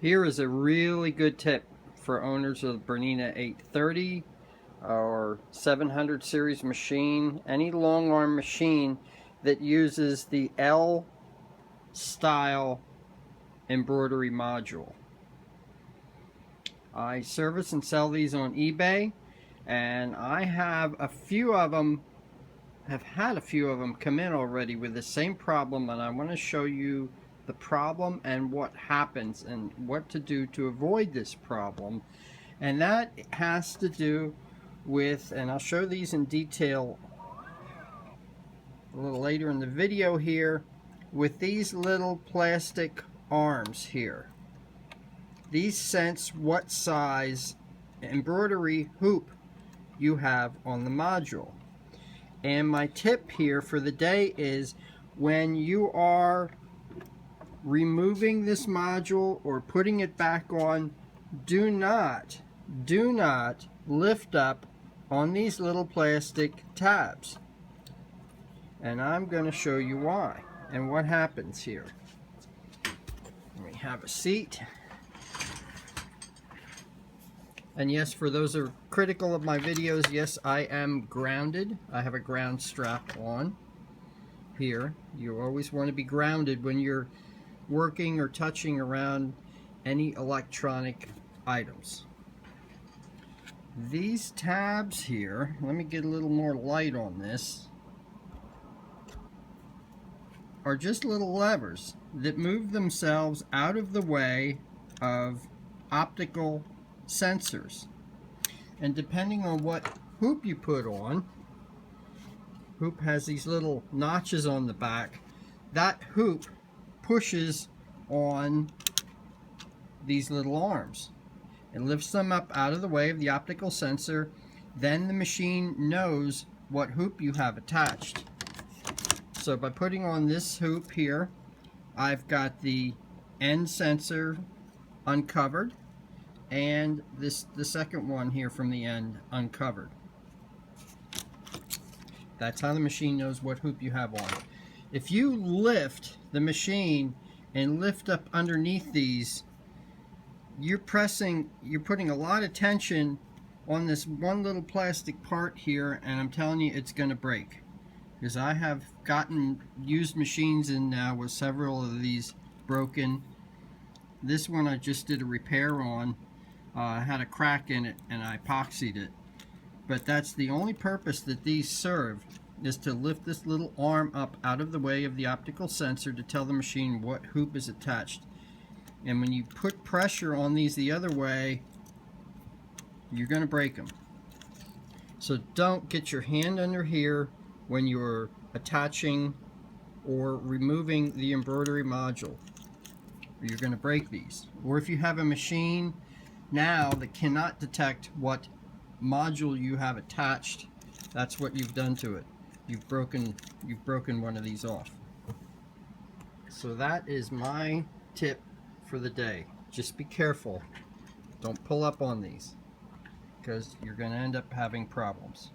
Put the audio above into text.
Here is a really good tip for owners of the Bernina 830 or 700 series machine, any long arm machine that uses the L style embroidery module. I service and sell these on eBay, and I have a few of them, have had a few of them come in already with the same problem, and I want to show you the problem and what happens and what to do to avoid this problem. And that has to do with, and I'll show these in detail a little later in the video here, with these little plastic arms here. These sense what size embroidery hoop you have on the module. And my tip here for the day is, when you are removing this module or putting it back on, do not lift up on these little plastic tabs. And I'm going to show you why and what happens here. We have a seat. And yes, for those who are critical of my videos, yes, I am grounded. I have a ground strap on here. You always want to be grounded when you're working or touching around any electronic items. These tabs here, let me get a little more light on this, are just little levers that move themselves out of the way of optical sensors. And depending on what hoop you put on, hoop has these little notches on the back, that hoop pushes on these little arms and lifts them up out of the way of the optical sensor. Then the machine knows what hoop you have attached. So by putting on this hoop here, I've got the end sensor uncovered, and the second one here from the end uncovered. That's how the machine knows what hoop you have on. If you lift the machine and lift up underneath these, you're putting a lot of tension on this one little plastic part here, and I'm telling you, it's going to break. Because I have gotten used machines in now with several of these broken. This one I just did a repair on. I had a crack in it and I epoxied it. But that's the only purpose that these serve, is to lift this little arm up out of the way of the optical sensor to tell the machine what hoop is attached. And when you put pressure on these the other way, you're going to break them. So don't get your hand under here when you're attaching or removing the embroidery module, or you're going to break these. Or if you have a machine now that cannot detect what module you have attached, that's what you've done to it. You've broken one of these off. So that is my tip for the day. Just be careful. Don't pull up on these, because you're going to end up having problems.